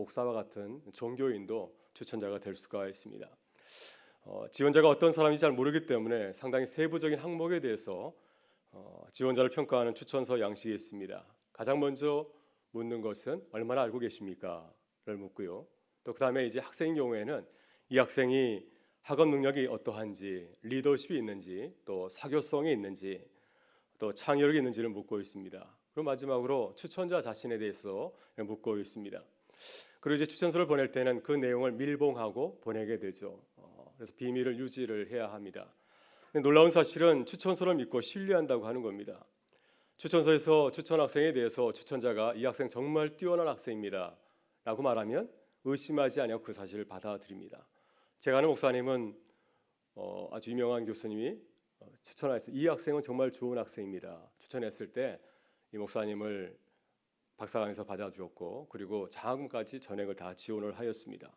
목사와 같은 종교인도 추천자가 될 수가 있습니다. 지원자가 어떤 사람인지 잘 모르기 때문에 상당히 세부적인 항목에 대해서 지원자를 평가하는 추천서 양식이 있습니다. 가장 먼저 묻는 것은 얼마나 알고 계십니까? 를 묻고요. 또 그 다음에 이제 학생인 경우에는 이 학생이 학업 능력이 어떠한지, 리더십이 있는지, 또 사교성이 있는지, 또 창의력이 있는지를 묻고 있습니다. 그리고 마지막으로 추천자 자신에 대해서 묻고 있습니다. 그리고 이제 추천서를 보낼 때는 그 내용을 밀봉하고 보내게 되죠. 그래서 비밀을 유지를 해야 합니다. 근데 놀라운 사실은 추천서를 믿고 신뢰한다고 하는 겁니다. 추천서에서 추천 학생에 대해서 추천자가 이 학생 정말 뛰어난 학생입니다 라고 말하면 의심하지 않고 그 사실을 받아들입니다. 제가 아는 목사님은 아주 유명한 교수님이 추천했어요. 이 학생은 정말 좋은 학생입니다. 추천했을 때 이 목사님을 박사관에서 받아주었고 그리고 장학금까지 전액을 다 지원을 하였습니다.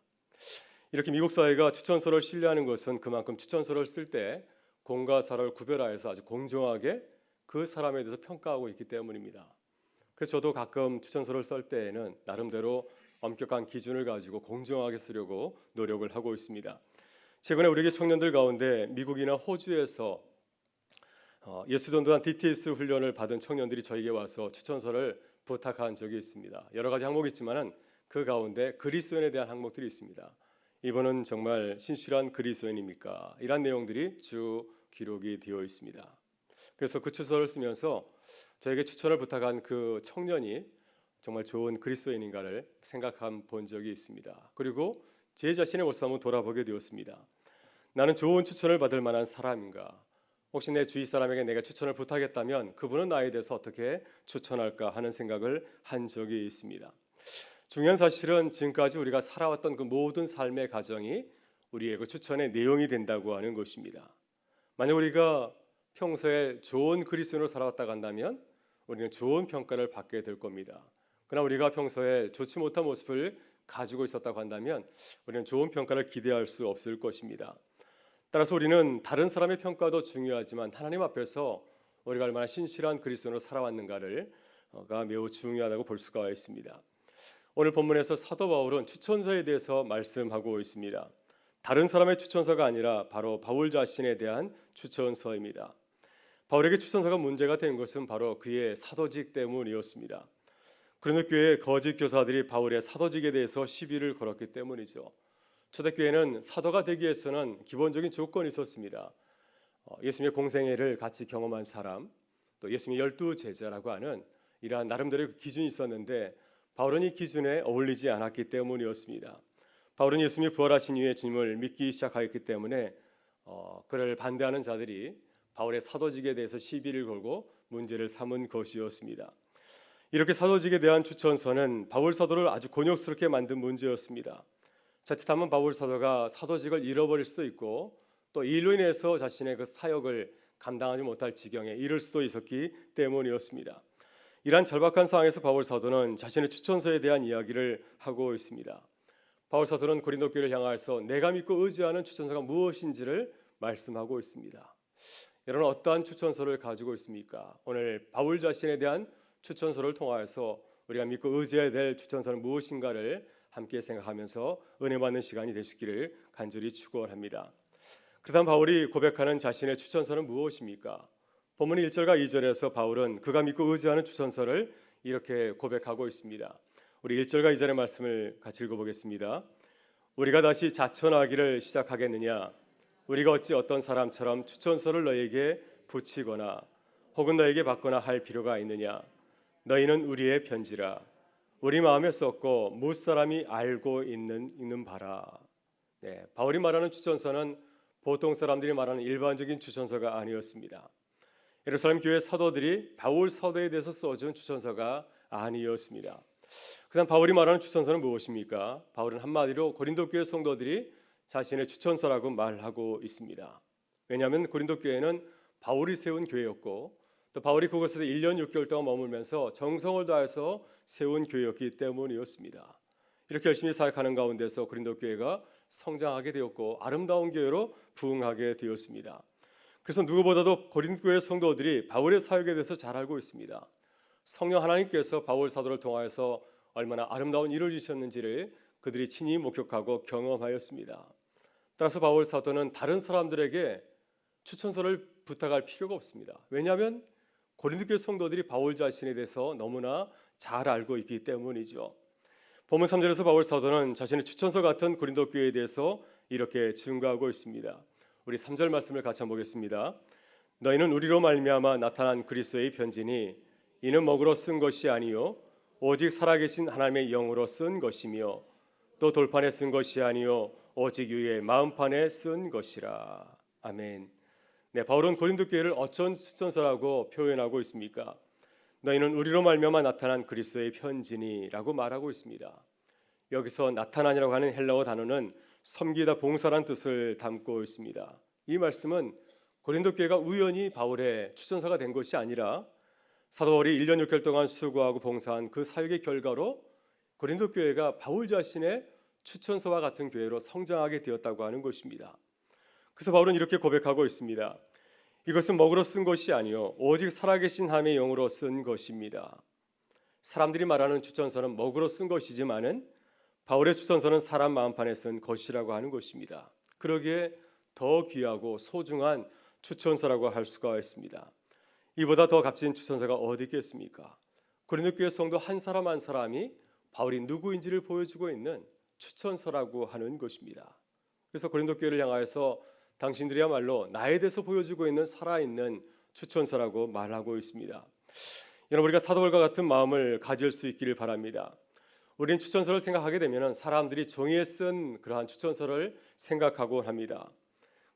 이렇게 미국 사회가 추천서를 신뢰하는 것은 그만큼 추천서를 쓸 때 공과 사를 구별하여서 아주 공정하게 그 사람에 대해서 평가하고 있기 때문입니다. 그래서 저도 가끔 추천서를 쓸 때에는 나름대로 엄격한 기준을 가지고 공정하게 쓰려고 노력을 하고 있습니다. 최근에 우리 청년들 가운데 미국이나 호주에서 예수전도단 DTS 훈련을 받은 청년들이 저에게 와서 추천서를 부탁한 적이 있습니다. 여러 가지 항목이 있지만은 그 가운데 그리스도인에 대한 항목들이 있습니다. 이분은 정말 신실한 그리스도인입니까? 이런 내용들이 쭉 기록이 되어 있습니다. 그래서 그 추천서를 쓰면서 저에게 추천을 부탁한 그 청년이 정말 좋은 그리스도인인가를 생각한 본 적이 있습니다. 그리고 제 자신의 모습을 한번 돌아보게 되었습니다. 나는 좋은 추천을 받을 만한 사람인가? 혹시 내 주위 사람에게 내가 추천을 부탁했다면 그분은 나에 대해서 어떻게 추천할까 하는 생각을 한 적이 있습니다. 중요한 사실은 지금까지 우리가 살아왔던 그 모든 삶의 과정이 우리의 그 추천의 내용이 된다고 하는 것입니다. 만약 우리가 평소에 좋은 그리스도인으로 살아왔다고 한다면 우리는 좋은 평가를 받게 될 겁니다. 그러나 우리가 평소에 좋지 못한 모습을 가지고 있었다고 한다면 우리는 좋은 평가를 기대할 수 없을 것입니다. 따라서 우리는 다른 사람의 평가도 중요하지만 하나님 앞에서 우리가 얼마나 신실한 그리스도인으로 살아왔는가가 매우 중요하다고 볼 수가 있습니다. 오늘 본문에서 사도 바울은 추천서에 대해서 말씀하고 있습니다. 다른 사람의 추천서가 아니라 바로 바울 자신에 대한 추천서입니다. 바울에게 추천서가 문제가 된 것은 바로 그의 사도직 때문이었습니다. 고린도 교회의 거짓 교사들이 바울의 사도직에 대해서 시비를 걸었기 때문이죠. 초대교회는 사도가 되기 위해서는 기본적인 조건이 있었습니다. 예수님의 공생애를 같이 경험한 사람, 또 예수님의 12제자라고 하는 이러한 나름대로의 기준이 있었는데 바울은 이 기준에 어울리지 않았기 때문이었습니다. 바울은 예수님이 부활하신 이후에 주님을 믿기 시작하였기 때문에 그를 반대하는 자들이 바울의 사도직에 대해서 시비를 걸고 문제를 삼은 것이었습니다. 이렇게 사도직에 대한 추천서는 바울 사도를 아주 곤욕스럽게 만든 문제였습니다. 자칫하면 바울 사도가 사도직을 잃어버릴 수도 있고 또 이로 인해서 자신의 그 사역을 감당하지 못할 지경에 이를 수도 있었기 때문이었습니다. 이러한 절박한 상황에서 바울 사도는 자신의 추천서에 대한 이야기를 하고 있습니다. 바울 사도는 고린도 교회를 향하여서 내가 믿고 의지하는 추천서가 무엇인지를 말씀하고 있습니다. 여러분 어떠한 추천서를 가지고 있습니까? 오늘 바울 자신에 대한 추천서를 통하여서 우리가 믿고 의지해야 될 추천서는 무엇인가를 함께 생각하면서 은혜 받는 시간이 되시기를 간절히 축원합니다. 그다음 바울이 고백하는 자신의 추천서는 무엇입니까? 본문 1절과 2절에서 바울은 그가 믿고 의지하는 추천서를 이렇게 고백하고 있습니다. 우리 1절과 2절의 말씀을 같이 읽어보겠습니다. 우리가 다시 자천하기를 시작하겠느냐? 우리가 어찌 어떤 사람처럼 추천서를 너에게 붙이거나 혹은 너에게 받거나 할 필요가 있느냐? 너희는 우리의 편지라. 우리 마음에 썼고 무사람이 알고 있는 바라. 바울이 말하는 추천서는 보통 사람들이 말하는 일반적인 추천서가 아니었습니다. 예루살렘 교회 사도들이 바울 사도에 대해서 써준 추천서가 아니었습니다. 그다음 바울이 말하는 추천서는 무엇입니까? 바울은 한마디로 고린도 교회 성도들이 자신의 추천서라고 말하고 있습니다. 왜냐하면 고린도 교회는 바울이 세운 교회였고 또 바울이 그곳에서 1년 6개월 동안 머물면서 정성을 다해서 세운 교회였기 때문이었습니다. 이렇게 열심히 사역하는 가운데서 고린도 교회가 성장하게 되었고 아름다운 교회로 부흥하게 되었습니다. 그래서 누구보다도 고린도 교회 성도들이 바울의 사역에 대해서 잘 알고 있습니다. 성령 하나님께서 바울 사도를 통하여서 얼마나 아름다운 일을 주셨는지를 그들이 친히 목격하고 경험하였습니다. 따라서 바울 사도는 다른 사람들에게 추천서를 부탁할 필요가 없습니다. 왜냐하면 고린도 교회 성도들이 바울 자신에 대해서 너무나 잘 알고 있기 때문이죠. 본문 3절에서 바울 사도는 자신의 추천서 같은 고린도 교회에 대해서 이렇게 증거하고 있습니다. 우리 3절 말씀을 같이 한번 보겠습니다. 너희는 우리로 말미암아 나타난 그리스도의 편지니 이는 먹으로 쓴 것이 아니요 오직 살아계신 하나님의 영으로 쓴 것이며 또 돌판에 쓴 것이 아니요 오직 유의 마음판에 쓴 것이라. 아멘. 네, 바울은 고린도 교회를 어떤 추천서라고 표현하고 있습니까? 너희는 우리로 말미암아 나타난 그리스도의 편지니라고 말하고 있습니다. 여기서 나타난이라고 하는 헬라어 단어는 섬기다 봉사란 뜻을 담고 있습니다. 이 말씀은 고린도 교회가 우연히 바울의 추천서가 된 것이 아니라 사도 바울이 1년 6개월 동안 수고하고 봉사한 그 사역의 결과로 고린도 교회가 바울 자신의 추천서와 같은 교회로 성장하게 되었다고 하는 것입니다. 그래서 바울은 이렇게 고백하고 있습니다. 이것은 먹으로 쓴 것이 아니요 오직 살아계신 하나님의 영으로 쓴 것입니다. 사람들이 말하는 추천서는 먹으로 쓴 것이지만은 바울의 추천서는 사람 마음판에 쓴 것이라고 하는 것입니다. 그러기에 더 귀하고 소중한 추천서라고 할 수가 있습니다. 이보다 더 값진 추천서가 어디 있겠습니까? 고린도 교회 성도 한 사람 한 사람이 바울이 누구인지를 보여주고 있는 추천서라고 하는 것입니다. 그래서 고린도 교회를 향하여서 당신들이야말로 나에 대해서 보여주고 있는 살아있는 추천서라고 말하고 있습니다. 여러분, 우리가 사도 바울과 같은 마음을 가질 수 있기를 바랍니다. 우리는 추천서를 생각하게 되면 사람들이 종이에 쓴 그러한 추천서를 생각하곤 합니다.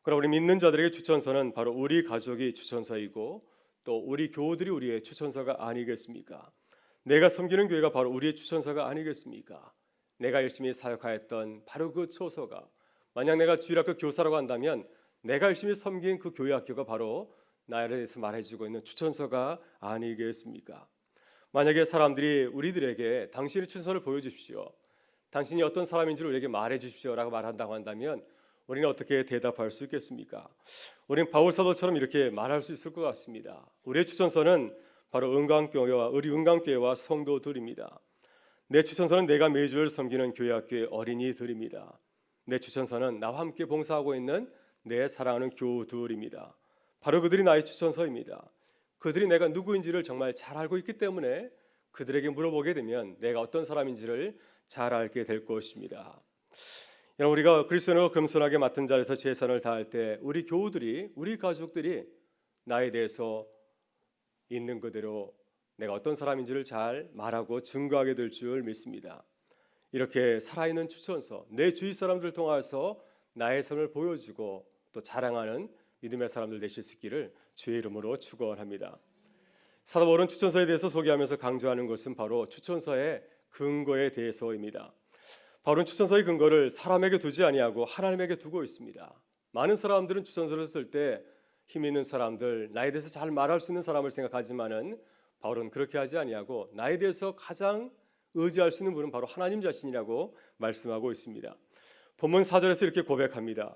그러나 우리 믿는 자들에게 추천서는 바로 우리 가족이 추천서이고 또 우리 교우들이 우리의 추천서가 아니겠습니까? 내가 섬기는 교회가 바로 우리의 추천서가 아니겠습니까? 내가 열심히 사역하였던 바로 그 초서가, 만약 내가 주일학교 교사라고 한다면 내가 열심히 섬긴 그 교회 학교가 바로 나에 대해서 말해주고 있는 추천서가 아니겠습니까? 만약에 사람들이 우리들에게 당신의 추천서를 보여주십시오, 당신이 어떤 사람인지를 우리에게 말해주십시오라고 말한다고 한다면 우리는 어떻게 대답할 수 있겠습니까? 우리는 바울 사도처럼 이렇게 말할 수 있을 것 같습니다. 우리의 추천서는 바로 은강교회와 우리 은강교회와 성도들입니다. 내 추천서는 내가 매주일 섬기는 교회 학교의 어린이들입니다. 내 추천서는 나와 함께 봉사하고 있는 내 사랑하는 교우들입니다. 바로 그들이 나의 추천서입니다. 그들이 내가 누구인지를 정말 잘 알고 있기 때문에 그들에게 물어보게 되면 내가 어떤 사람인지를 잘 알게 될 것입니다. 여러분, 우리가 그리스도인으로 겸손하게 맡은 자리에서 제사를 다할 때 우리 교우들이, 우리 가족들이 나에 대해서 있는 그대로 내가 어떤 사람인지를 잘 말하고 증거하게 될 줄 믿습니다. 이렇게 살아있는 추천서, 내 주위 사람들을 통해서 나의 삶을 보여주고 또 자랑하는 믿음의 사람들 되실 수 있기를 주의 이름으로 축원합니다. 사도 바울은 추천서에 대해서 소개하면서 강조하는 것은 바로 추천서의 근거에 대해서입니다. 바울은 추천서의 근거를 사람에게 두지 아니하고 하나님에게 두고 있습니다. 많은 사람들은 추천서를 쓸 때 힘 있는 사람들, 나에 대해서 잘 말할 수 있는 사람을 생각하지만은 바울은 그렇게 하지 아니하고 나에 대해서 가장 의지할 수 있는 분은 바로 하나님 자신이라고 말씀하고 있습니다. 본문 4절에서 이렇게 고백합니다.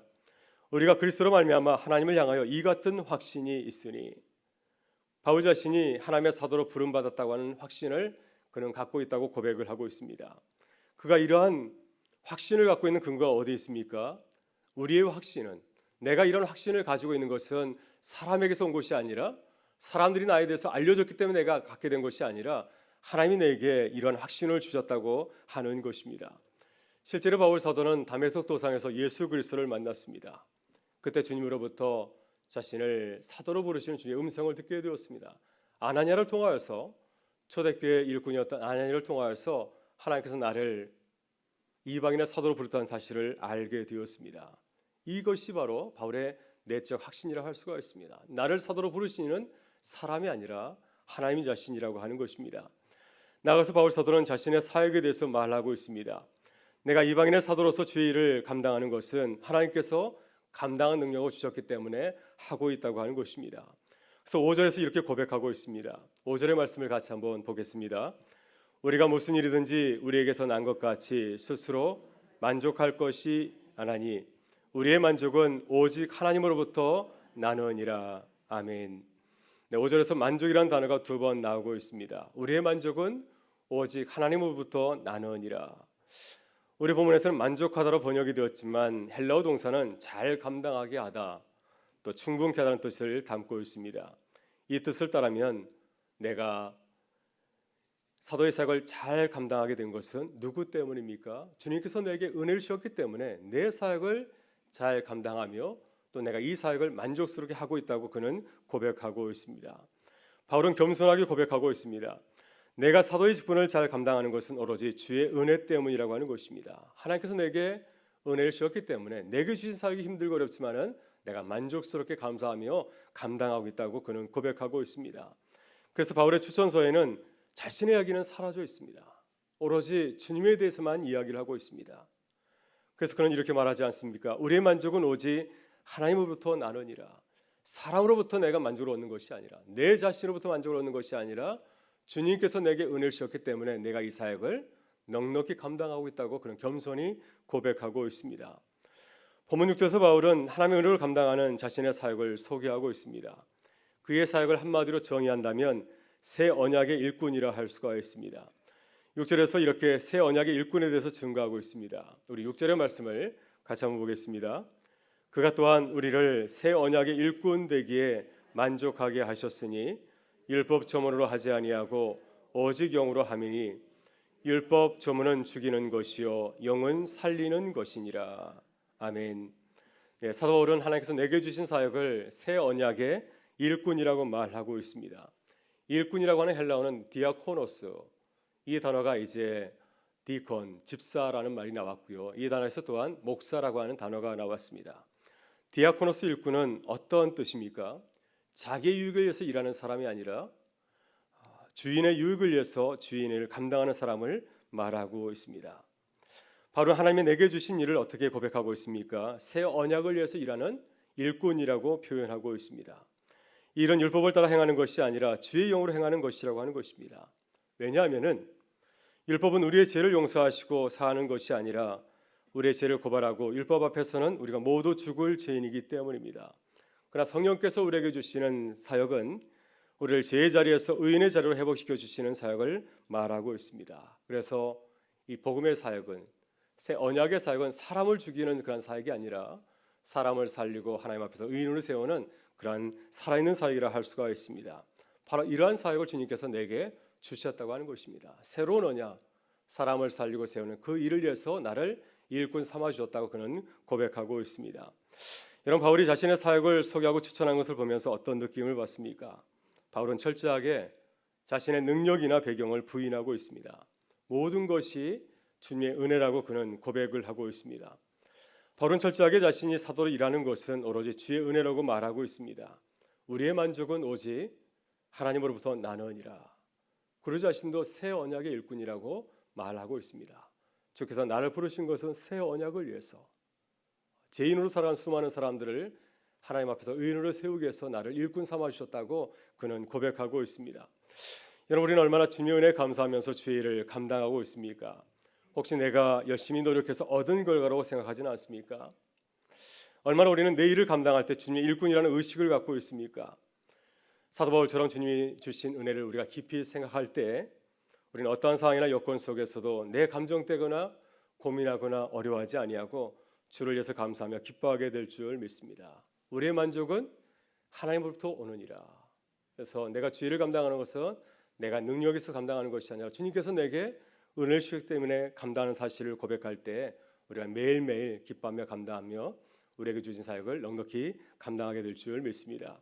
우리가 그리스도로 말미암아 하나님을 향하여 이 같은 확신이 있으니, 바울 자신이 하나님의 사도로 부름받았다고 하는 확신을 그는 갖고 있다고 고백을 하고 있습니다. 그가 이러한 확신을 갖고 있는 근거가 어디 있습니까? 우리의 확신은, 내가 이런 확신을 가지고 있는 것은 사람에게서 온 것이 아니라, 사람들이 나에 대해서 알려줬기 때문에 내가 갖게 된 것이 아니라 하나님이 내게 이런 확신을 주셨다고 하는 것입니다. 실제로 바울 사도는 다메섹 도상에서 예수 그리스도를 만났습니다. 그때 주님으로부터 자신을 사도로 부르시는 주님의 음성을 듣게 되었습니다. 아나니아를 통하여서, 초대교회 일꾼이었던 아나니아를 통하여서 하나님께서 나를 이방인의 사도로 부르다는 사실을 알게 되었습니다. 이것이 바로 바울의 내적 확신이라 할 수가 있습니다. 나를 사도로 부르시는 사람이 아니라 하나님 자신이라고 하는 것입니다. 나아가서 바울 사도는 자신의 사역에 대해서 말하고 있습니다. 내가 이방인의 사도로서 주의 일을 감당하는 것은 하나님께서 감당한 능력을 주셨기 때문에 하고 있다고 하는 것입니다. 그래서 5절에서 이렇게 고백하고 있습니다. 5절의 말씀을 같이 한번 보겠습니다. 우리가 무슨 일이든지 우리에게서 난 것 같이 스스로 만족할 것이 아나니 우리의 만족은 오직 하나님으로부터 나느니라. 아멘. 네, 5절에서 만족이라는 단어가 두 번 나오고 있습니다. 우리의 만족은 오직 하나님으로부터 나느니라. 우리 본문에서는 만족하다로 번역이 되었지만 헬라어 동사는 잘 감당하게 하다, 또 충분케 하다는 뜻을 담고 있습니다. 이 뜻을 따르면 내가 사도의 사역을 잘 감당하게 된 것은 누구 때문입니까? 주님께서 내게 은혜를 주셨기 때문에 내 사역을 잘 감당하며 또 내가 이 사역을 만족스럽게 하고 있다고 그는 고백하고 있습니다. 바울은 겸손하게 고백하고 있습니다. 내가 사도의 직분을 잘 감당하는 것은 오로지 주의 은혜 때문이라고 하는 것입니다. 하나님께서 내게 은혜를 주셨기 때문에 내게 주신 사역이 힘들고 어렵지만은 내가 만족스럽게 감사하며 감당하고 있다고 그는 고백하고 있습니다. 그래서 바울의 추천서에는 자신의 이야기는 사라져 있습니다. 오로지 주님에 대해서만 이야기를 하고 있습니다. 그래서 그는 이렇게 말하지 않습니까? 우리의 만족은 오직 하나님으로부터 나느니라. 사람으로부터 내가 만족을 얻는 것이 아니라, 내 자신으로부터 만족을 얻는 것이 아니라 주님께서 내게 은혜를 주셨기 때문에 내가 이 사역을 넉넉히 감당하고 있다고 그는 겸손히 고백하고 있습니다. 본문 6절에서 바울은 하나님의 은혜를 감당하는 자신의 사역을 소개하고 있습니다. 그의 사역을 한마디로 정의한다면 새 언약의 일꾼이라 할 수가 있습니다. 6절에서 이렇게 새 언약의 일꾼에 대해서 증거하고 있습니다. 우리 6절의 말씀을 같이 한번 보겠습니다. 그가 또한 우리를 새 언약의 일꾼 되기에 만족하게 하셨으니 율법 조문으로 하지 아니하고 오직 영으로 함이니 율법 조문은 죽이는 것이요 영은 살리는 것이니라. 아멘. 사도 바울은 하나님께서 내게 주신 사역을 새 언약의 일꾼이라고 말하고 있습니다. 일꾼이라고 하는 헬라어는 디아코노스, 이 단어가 이제 디콘, 집사라는 말이 나왔고요. 이 단어에서 또한 목사라고 하는 단어가 나왔습니다. 디아코노스 일꾼은 어떤 뜻입니까? 자기의 유익을 위해서 일하는 사람이 아니라 주인의 유익을 위해서 주인을 감당하는 사람을 말하고 있습니다. 바로 하나님이 내게 주신 일을 어떻게 고백하고 있습니까? 새 언약을 위해서 일하는 일꾼이라고 표현하고 있습니다. 이 일은 율법을 따라 행하는 것이 아니라 주의 영으로 행하는 것이라고 하는 것입니다. 왜냐하면은 율법은 우리의 죄를 용서하시고 사하는 것이 아니라 우리의 죄를 고발하고 율법 앞에서는 우리가 모두 죽을 죄인이기 때문입니다. 그러나 성령께서 우리에게 주시는 사역은 우리를 죄의 자리에서 의인의 자리로 회복시켜 주시는 사역을 말하고 있습니다. 그래서 이 복음의 사역은, 새 언약의 사역은 사람을 죽이는 그런 사역이 아니라 사람을 살리고 하나님 앞에서 의인으로 세우는 그러한 살아있는 사역이라 할 수가 있습니다. 바로 이러한 사역을 주님께서 내게 주셨다고 하는 것입니다. 새로운 언약, 사람을 살리고 세우는 그 일을 위해서 나를 일꾼 삼아 주셨다고 그는 고백하고 있습니다. 여러분, 바울이 자신의 사역을 소개하고 추천한 것을 보면서 어떤 느낌을 받습니까? 바울은 철저하게 자신의 능력이나 배경을 부인하고 있습니다. 모든 것이 주님의 은혜라고 그는 고백을 하고 있습니다. 바울은 철저하게 자신이 사도로 일하는 것은 오로지 주의 은혜라고 말하고 있습니다. 우리의 만족은 오직 하나님으로부터 나느니라. 그러 자신도 새 언약의 일꾼이라고 말하고 있습니다. 주께서 나를 부르신 것은 새 언약을 위해서, 죄인으로 살아간 수많은 사람들을 하나님 앞에서 의인으로 세우기 위해서 나를 일꾼 삼아 주셨다고 그는 고백하고 있습니다. 여러분, 우리는 얼마나 주님의 은혜에 감사하면서 주의 일을 감당하고 있습니까? 혹시 내가 열심히 노력해서 얻은 결과라고 생각하지는 않습니까? 얼마나 우리는 내 일을 감당할 때 주님의 일꾼이라는 의식을 갖고 있습니까? 사도 바울처럼 주님이 주신 은혜를 우리가 깊이 생각할 때 우리는 어떠한 상황이나 여건 속에서도 내 감정되거나 고민하거나 어려워하지 아니하고 주를 위해서 감사하며 기뻐하게 될 줄 믿습니다. 우리의 만족은 하나님으로부터 오느니라. 그래서 내가 주의를 감당하는 것은 내가 능력이 있어 감당하는 것이 아니라 주님께서 내게 은혜를 주셨기 때문에 감당하는 사실을 고백할 때 우리가 매일매일 기뻐하며 감당하며 우리에게 주신 사역을 넉넉히 감당하게 될 줄 믿습니다.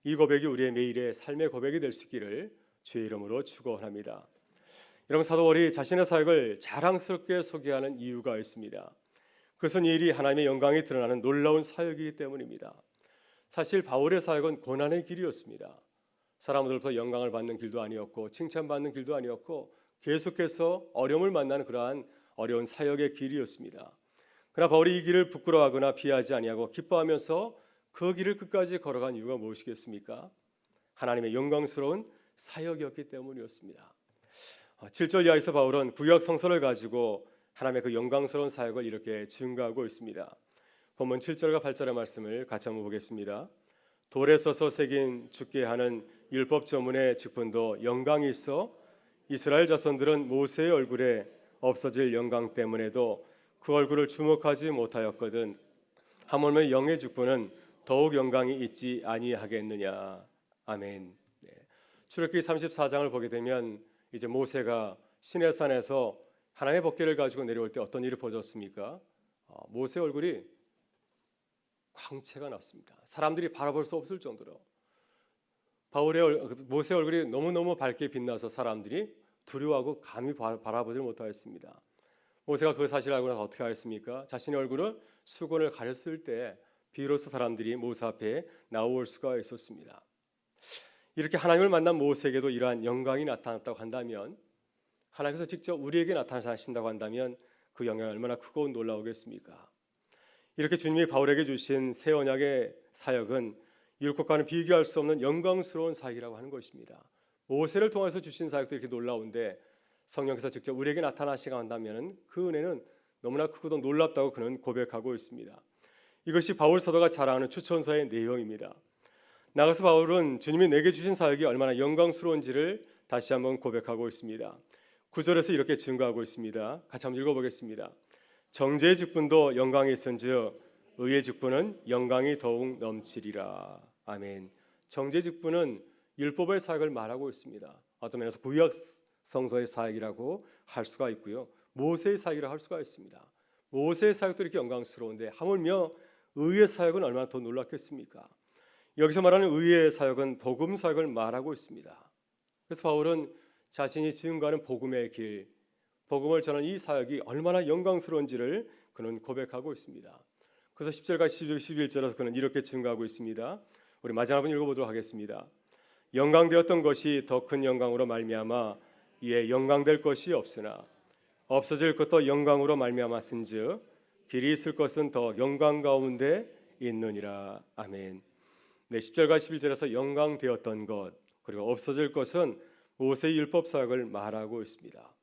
이 고백이 우리의 매일의 삶의 고백이 될 수 있기를 주의 이름으로 축원합니다. 여러분, 사도 바울이 자신의 사역을 자랑스럽게 소개하는 이유가 있습니다. 그것은 이 일이 하나님의 영광이 드러나는 놀라운 사역이기 때문입니다. 사실 바울의 사역은 고난의 길이었습니다. 사람들로부터 영광을 받는 길도 아니었고 칭찬받는 길도 아니었고 계속해서 어려움을 만나는 그러한 어려운 사역의 길이었습니다. 그러나 바울이 이 길을 부끄러워하거나 피하지 아니하고 기뻐하면서 그 길을 끝까지 걸어간 이유가 무엇이겠습니까? 하나님의 영광스러운 사역이었기 때문이었습니다. 7절 이하에서 바울은 구약 성서를 가지고 하나님의 그 영광스러운 사역을 이렇게 증거하고 있습니다. 본문 7절과 8절의 말씀을 같이 한번 보겠습니다. 돌에 써서 새긴 죽게 하는 율법 조문의 직분도 영광이 있어 이스라엘 자손들은 모세의 얼굴에 없어질 영광 때문에도 그 얼굴을 주목하지 못하였거든 하물며 영의 직분은 더욱 영광이 있지 아니하겠느냐. 아멘. 네. 출애굽기 34장을 보게 되면 이제 모세가 시내산에서 하나님의 법궤를 가지고 내려올 때 어떤 일이 벌어졌습니까? 모세의 얼굴이 광채가 났습니다. 사람들이 바라볼 수 없을 정도로 모세의 얼굴이 너무너무 밝게 빛나서 사람들이 두려워하고 감히 바라보지 못하였습니다. 모세가 그 사실을 알고 나서 어떻게 하였습니까? 자신의 얼굴을 수건을 가렸을 때 비로소 사람들이 모세 앞에 나올 수가 있었습니다. 이렇게 하나님을 만난 모세에게도 이러한 영광이 나타났다고 한다면, 하나님께서 직접 우리에게 나타나신다고 한다면 그 영광이 얼마나 크고 놀라우겠습니까? 이렇게 주님이 바울에게 주신 새 언약의 사역은 이것과는 비교할 수 없는 영광스러운 사역이라고 하는 것입니다. 모세를 통해서 주신 사역도 이렇게 놀라운데 성령께서 직접 우리에게 나타나시가 한다면 그 은혜는 너무나 크고도 놀랍다고 그는 고백하고 있습니다. 이것이 바울 사도가 자랑하는 추천서의 내용입니다. 나아가서 바울은 주님이 내게 주신 사역이 얼마나 영광스러운지를 다시 한번 고백하고 있습니다. 9절에서 이렇게 증거하고 있습니다. 같이 한번 읽어보겠습니다. 정죄의 직분도 영광이 있은즉 의의 직분은 영광이 더욱 넘치리라. 아멘. 정죄의 직분은 율법의 사역을 말하고 있습니다. 어떤 면에서 구약 성서의 사역이라고 할 수가 있고요, 모세의 사역이라고 할 수가 있습니다. 모세의 사역도 이렇게 영광스러운데 하물며 의의 사역은 얼마나 더 놀랍겠습니까? 여기서 말하는 의의 사역은 복음 사역을 말하고 있습니다. 그래서 바울은 자신이 지금가는 복음의 길, 복음을 전하는 이 사역이 얼마나 영광스러운지를 그는 고백하고 있습니다. 그래서 10절과 11절에서 그는 이렇게 증거하고 있습니다. 우리 마지막 한번 읽어보도록 하겠습니다. 영광되었던 것이 더 큰 영광으로 말미암아 이에 영광될 것이 없으나 없어질 것도 영광으로 말미암았은즉 길이 있을 것은 더 영광 가운데 있느니라. 아멘. 네, 10절과 11절에서 영광되었던 것 그리고 없어질 것은 모세의 율법 사역을 말하고 있습니다.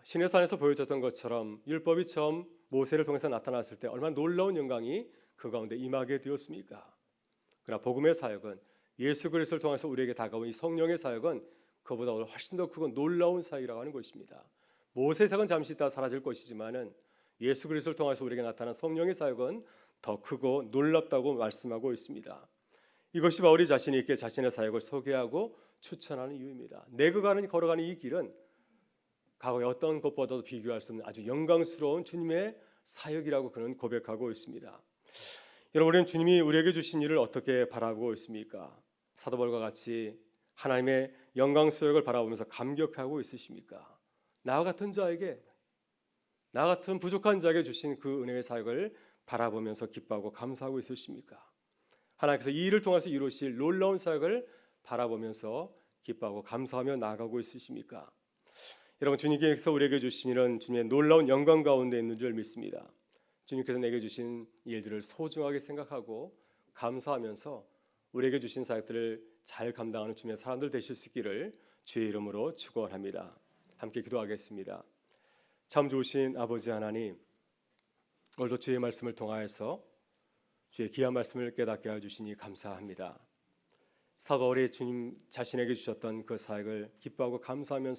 시내산에서 보여줬던 것처럼 율법이 처음 모세를 통해서 나타났을 때 얼마나 놀라운 영광이 그 가운데 임하게 되었습니까? 그러나 복음의 사역은 예수 그리스도를 통해서 우리에게 다가온 이 성령의 사역은 그보다 훨씬 더 크고 놀라운 사역이라고 하는 것입니다. 모세의 사역은 잠시 있다 사라질 것이지만은 예수 그리스도를 통해서 우리에게 나타난 성령의 사역은 더 크고 놀랍다고 말씀하고 있습니다. 이것이 바울이 자신 있게 자신의 사역을 소개하고 추천하는 이유입니다. 내가 걸어가는 이 길은 과거의 어떤 것보다도 비교할 수 없는 아주 영광스러운 주님의 사역이라고 그는 고백하고 있습니다. 여러분, 우리는 주님이 우리에게 주신 일을 어떻게 바라보고 있습니까? 사도 바울과 같이 하나님의 영광 수역을 바라보면서 감격하고 있으십니까? 나와 같은 자에게, 나 같은 부족한 자에게 주신 그 은혜의 사역을 바라보면서 기뻐하고 감사하고 있으십니까? 하나님께서 이 일을 통해서 이루실 놀라운 사역을 바라보면서 기뻐하고 감사하며 나아가고 있으십니까? 여러분, 주님께서 우리에게 주신 일은 주님의 놀라운 영광 가운데 있는 줄 믿습니다. 주님께서 내게 주신 일들을 소중하게 생각하고 감사하면서 우리에게 주신 사역들을 잘 감당하는 주님의 사람들 되실 수 있기를 주의 이름으로 축원합니다. 함께 기도하겠습니다. 참 좋으신 아버지 하나님, 오늘도 주의 말씀을 통하여서 주의 귀한 말씀을 깨닫게 해주시니 감사합니다. 사도 바울이 주님 자신에게 주셨던 그 사역을 기뻐하고 감사하면서